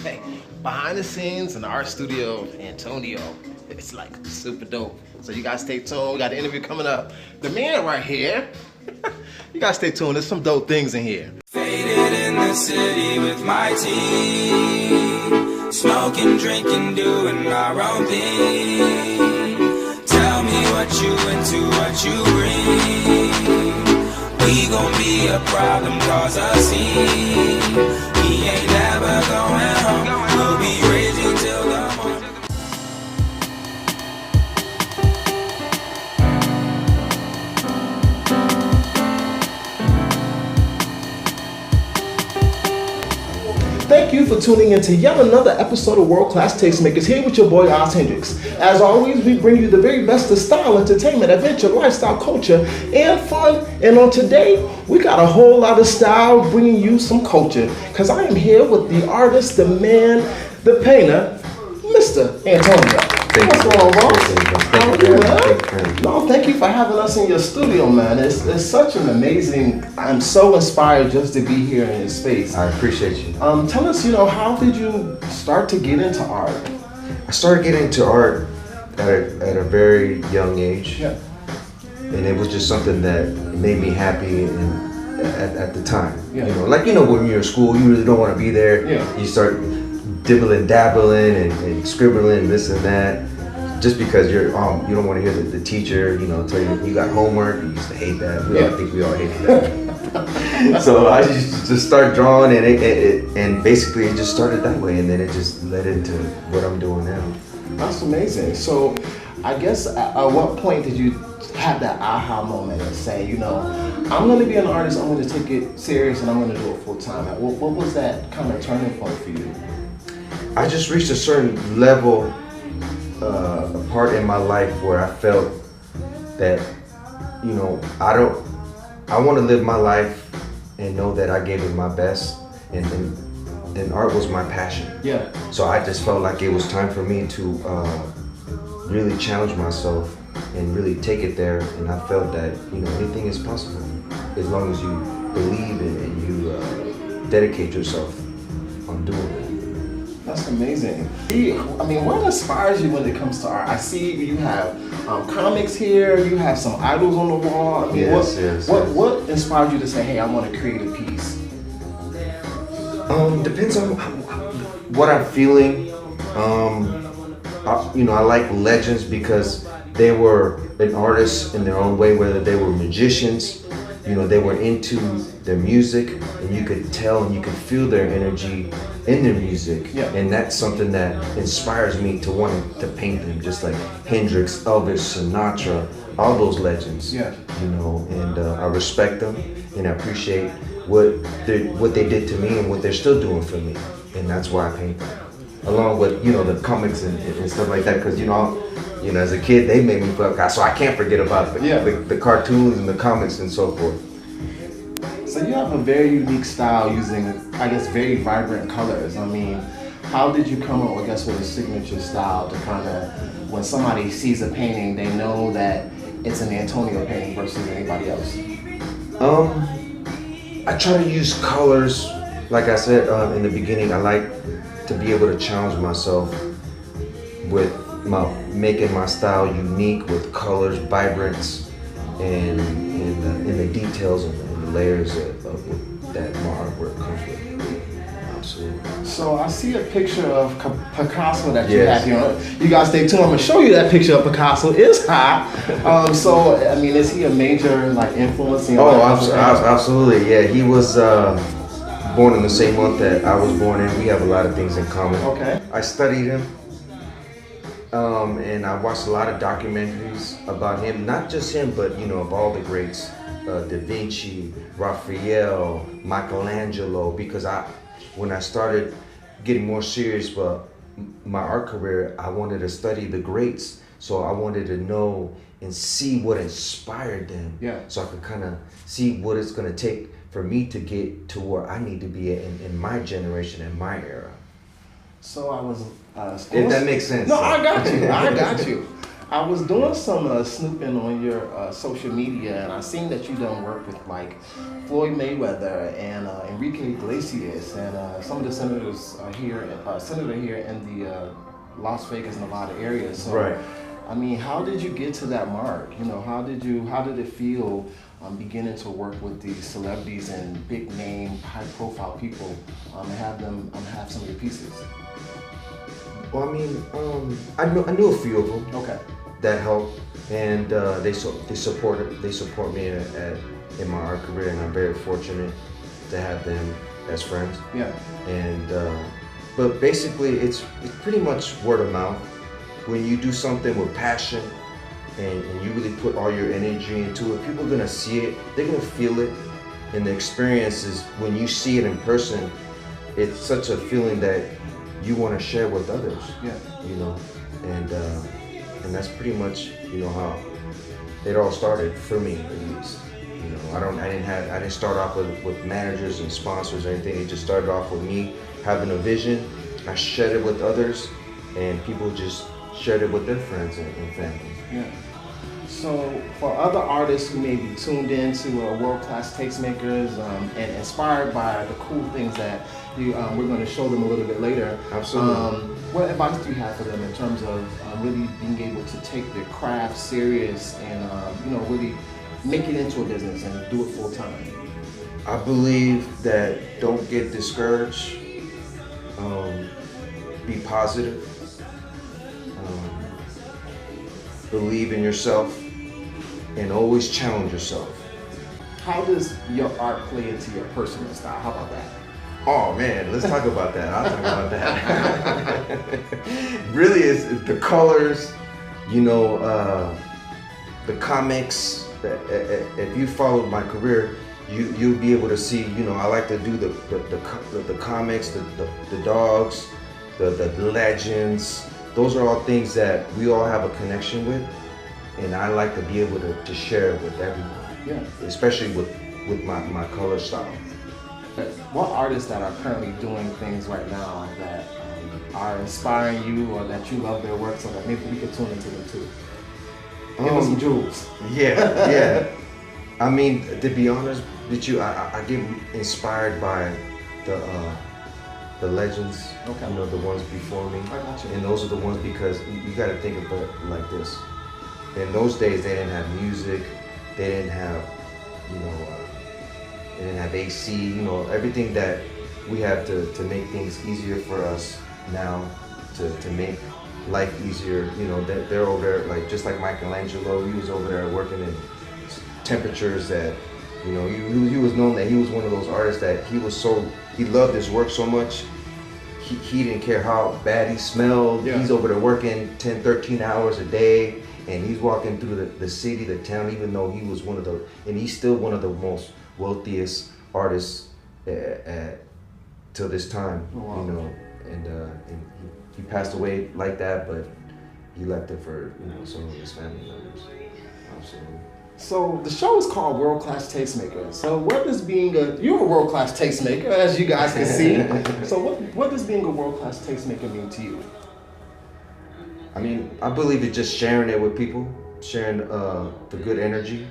Hey, behind the scenes in the art studio of Antonio, it's like super dope. So you guys stay tuned. We got an interview coming up. The man right here. You guys stay tuned. There's some dope things in here. Faded in the city with my team, smoking, drinking, doing our own thing. Tell me what you into, what you bring. We gon' be a problem, cause a scene. We ain't never going home. We'll be raging till the morning. Thank you for tuning in to yet another episode of World Class Tastemakers, here with your boy Oz Hendricks. As always, we bring you the very best of style, entertainment, adventure, lifestyle, culture, and fun. And on today, we got a whole lot of style, bringing you some culture. Because I am here with the artist, the man, the painter, Mr. Antonio. What's going on, bro? How are you, man? No, thank you for having us in your studio, man. It's such an amazing, I'm so inspired just to be here in this space. I appreciate you. Tell us, how did you start to get into art? I started getting into art at a very young age. Yeah. And it was just something that made me happy at the time. Yeah. When you're in school, you really don't want to be there. Yeah. You start dibbling, dabbling, and scribbling this and that, just because you don't want to hear the teacher, tell you got homework. You used to hate that. I think we all hated that. So I just start drawing, and basically it just started that way, and then it just led into what I'm doing now. That's amazing. So I guess at what point did you have that aha moment and say, I'm going to be an artist, I'm going to take it serious, and I'm going to do it full time? What was that kind of turning point for you? I just reached a certain level, a part in my life where I felt that, I want to live my life and know that I gave it my best, and art was my passion. Yeah. So I just felt like it was time for me to really challenge myself and really take it there, and I felt that, anything is possible as long as you believe in it and you dedicate yourself on doing it. That's amazing. What inspires you when it comes to art? I see you have comics here, you have some idols on the wall. What inspired you to say, hey, I want to create a piece? Depends on what I'm feeling. I like legends because they were an artist in their own way, whether they were magicians, they were into their music, and you could tell and you could feel their energy in their music. Yeah. And that's something that inspires me to want to paint them, just like Hendrix, Elvis, Sinatra, all those legends. Yeah. And I respect them and I appreciate what they did to me and what they're still doing for me, and that's why I paint them. Along with the comics and stuff like that, because as a kid they made me feel, so I can't forget about the cartoons and the comics and so forth. So you have a very unique style using, I guess, very vibrant colors. How did you come up, with a signature style to kind of, when somebody sees a painting, they know that it's an Antonio painting versus anybody else? I try to use colors. Like I said in the beginning, I like to be able to challenge myself with making my style unique with colors, vibrance, and in the details and the layers of that my artwork comes with. Absolutely. So I see a picture of Picasso that you Yes. have here. You guys stay tuned. I'm gonna show you that picture of Picasso. It's hot. Is he a major influence in your life? Absolutely. Yeah, he was born in the same month that I was born in. We have a lot of things in common. Okay. I studied him, and I watched a lot of documentaries about him. Not just him, but of all the greats, Da Vinci, Raphael, Michelangelo. Because when I started getting more serious about my art career, I wanted to study the greats. So I wanted to know and see what inspired them. Yeah. So I could kind of see what it's going to take for me to get to where I need to be in my generation, in my era. So I was. If that makes sense. No, I got you. I was doing some snooping on your social media, and I seen that you done work with like Floyd Mayweather and Enrique Iglesias and some of the senators senator here in the Las Vegas, Nevada area. So, Right. I mean, how did you get to that mark? You know, how did it feel beginning to work with these celebrities and big name, high profile people and have them have some of your pieces? Well, I mean, I knew a few of them. Okay. That helped, and they support me in my art career, and I'm very fortunate to have them as friends. Yeah. And but basically, it's pretty much word of mouth. When you do something with passion and you really put all your energy into it, people are gonna see it, they're gonna feel it, and the experience is when you see it in person, it's such a feeling that you want to share with others. Yeah. You know, and that's pretty much, you know, how it all started for me, at least. You know, I didn't start off with managers and sponsors or anything. It just started off with me having a vision. I shared it with others, and people just shared it with their friends and family. Yeah. So for other artists who may be tuned in to World-Class Tastemakers and inspired by the cool things that we're going to show them a little bit later. Absolutely. What advice do you have for them in terms of really being able to take their craft serious and really make it into a business and do it full time? I believe that don't get discouraged. Be positive. Believe in yourself and always challenge yourself. How does your art play into your personal style? How about that? Oh man, let's talk about that. I'll talk about that. Really, it's the colors, you know, the comics. If you followed my career, you'll be able to see. You know, I like to do the comics, the dogs, the legends. Those are all things that we all have a connection with, and I like to be able to share it with everyone. Yeah. Especially with my color style. What artists that are currently doing things right now that are inspiring you or that you love their work so that maybe we could tune into them too? Give us some jewels. Yeah. I mean, to be honest with you, I get inspired by the legends, Okay. you know, the ones before me. I got you. And those are the ones because you got to think of it like this. In those days, they didn't have music, they didn't have, you know, they didn't have AC, you know, everything that we have to make things easier for us now, to make life easier. You know, they're over there, like just like Michelangelo, he was over there working in temperatures that, you know, he was known that he was one of those artists that he loved his work so much, he didn't care how bad he smelled. Yeah. He's over there working 10, 13 hours a day, and he's walking through the city, the town, even though he was and he's still one of the most wealthiest artists till this time. Oh, wow. You know, and he passed away like that, but he left it for, you know, some of his family members. Absolutely. So the show is called World-Class Tastemaker. So what does you're a world-class tastemaker, as you guys can see. So what does being a world-class tastemaker mean to you? I mean, I believe it's just sharing it with people, sharing the good energy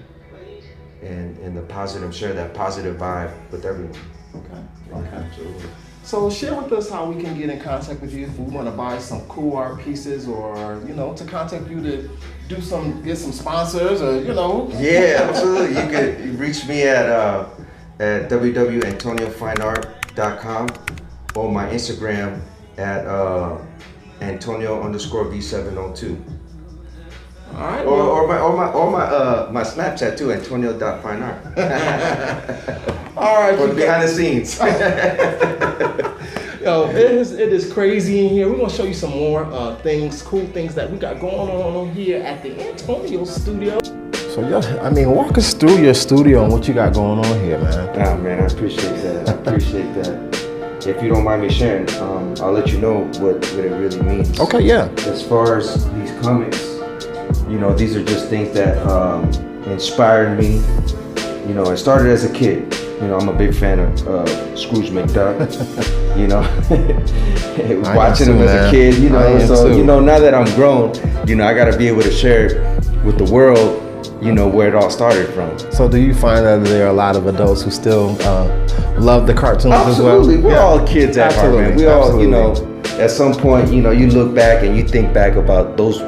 and the positive, share that positive vibe with everyone. Okay. Absolutely. So share with us how we can get in contact with you if we want to buy some cool art pieces or, you know, to contact you to get some sponsors or, you know. Yeah, absolutely. You could reach me at www.antoniofineart.com or my Instagram at Antonio_V702. All right. Or my Snapchat too, Antonio.fineart. All right. For the behind the scenes. Yo, it is crazy in here. We're gonna show you some more cool things that we got going on here at the Antonio Studio. So walk us through your studio and what you got going on here, man. Ah, man, I appreciate that. If you don't mind me sharing, I'll let you know what it really means. Okay, yeah. As far as these comics, you know, these are just things that inspired me. You know, it started as a kid. You know, I'm a big fan of Scrooge McDuck. You know, watching him as a kid. You know, so you know, now that I'm grown, you know, I got to be able to share it with the world. You know, where it all started from. So do you find that there are a lot of adults who still love the cartoons as well? Absolutely, we're all kids at heart, man. We all, you know, at some point, you know, you look back and you think back about those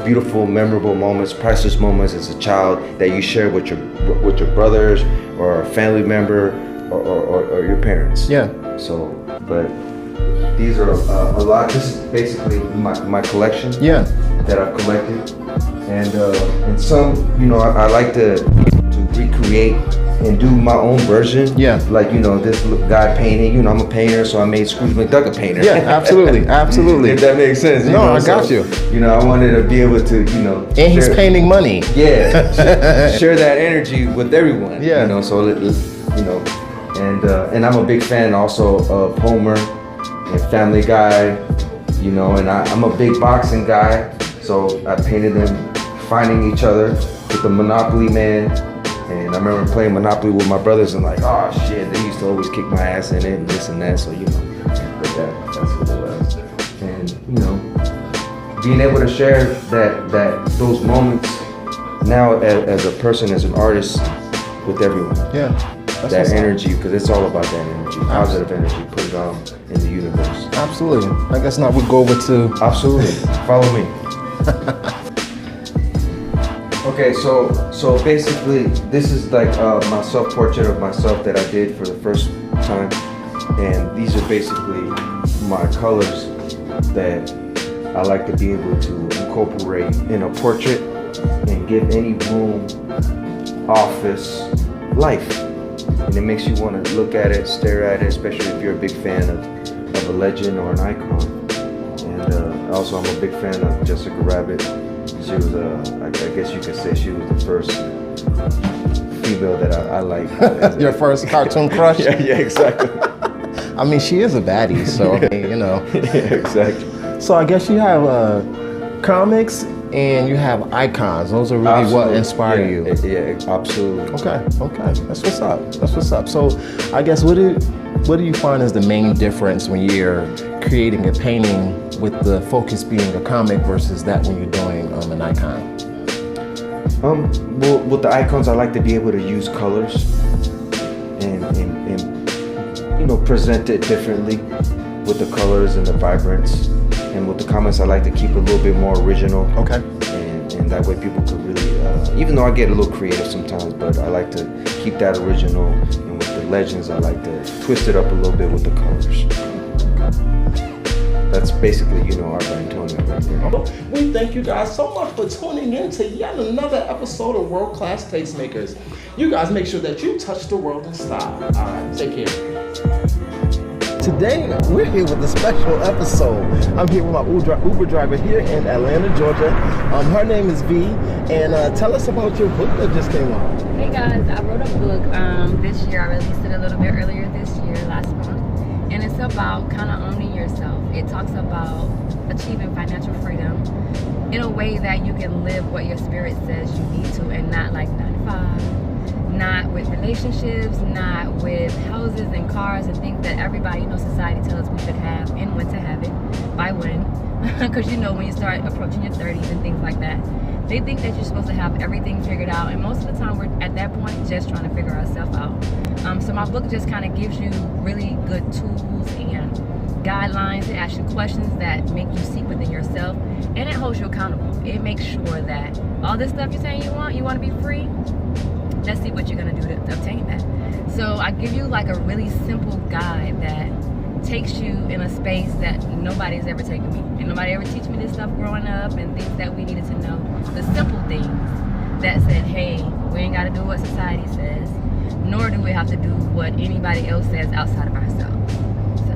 beautiful, memorable moments, priceless moments as a child that you share with your brothers or a family member or your parents. Yeah. So, but these are a lot. This is basically my collection. Yeah. That I've collected, and some, you know, I like to recreate and do my own version. Yeah. Like, you know, this guy painting, you know, I'm a painter, so I made Scrooge McDuck a painter. Yeah, absolutely, absolutely. If that makes sense. No, I got you. You know, I wanted to be able to, you know. And he's painting money. Yeah. Share that energy with everyone. Yeah. You know, so, you know, and I'm a big fan also of Homer and Family Guy, you know, and I'm a big boxing guy, so I painted them finding each other with the Monopoly Man. And I remember playing Monopoly with my brothers and like, oh shit, they used to always kick my ass in it and this and that. So, you know, but that's what it was. And, you know, being able to share those moments now as a person, as an artist with everyone. Yeah. That energy, because it's all about that energy, positive energy, put it out in the universe. Absolutely. I guess now we go over to... Absolutely. Follow me. Okay, so basically, this is like my self-portrait of myself that I did for the first time, and these are basically my colors that I like to be able to incorporate in a portrait and give any room, office, life, and it makes you want to look at it, stare at it, especially if you're a big fan of a legend or an icon. And also, I'm a big fan of Jessica Rabbit. She was I guess you could say she was the first female that I liked. Your first cartoon crush? Yeah, exactly. I mean, she is a baddie, so I mean, you know. Yeah, exactly. So I guess you have comics and you have icons. Those are really what inspire you. Yeah, absolutely. Okay. That's what's up. So I guess what do you find is the main difference when you're creating a painting with the focus being a comic versus that when you're doing an icon? Well, with the icons, I like to be able to use colors and you know, present it differently with the colors and the vibrance. And with the comics, I like to keep it a little bit more original. Okay. And that way people could really, even though I get a little creative sometimes, but I like to keep that original. And with the legends, I like to twist it up a little bit with the colors. That's basically, you know, our Antonio right there. We thank you guys so much for tuning in to yet another episode of World Class Tastemakers. You guys make sure that you touch the world in style. All right, take care. Today, we're here with a special episode. I'm here with my Uber driver here in Atlanta, Georgia. Her name is V, and tell us about your book that just came out. Hey guys, I wrote a book this year. I released it a little bit earlier this year, last month. And it's about kind of owning yourself. It talks about achieving financial freedom in a way that you can live what your spirit says you need to, and not like 9 to 5. Not with relationships, not with houses and cars and things that everybody, you know, society tells us we should have and when to have it, by when. Because you know, when you start approaching your 30s and things like that, they think that you're supposed to have everything figured out, and most of the time we're at that point just trying to figure ourselves out. So my book just kind of gives you really good tools and guidelines to ask you questions that make you seek within yourself, and it holds you accountable. It makes sure that all this stuff you're saying you want to be free. Let's see what you're gonna do to obtain that. So I give you like a really simple guide that takes you in a space that nobody's ever taken me. And nobody ever teach me this stuff growing up, and things that we needed to know. The simple things that said, hey, we ain't gotta do what society says, nor do we have to do what anybody else says outside of ourselves. So.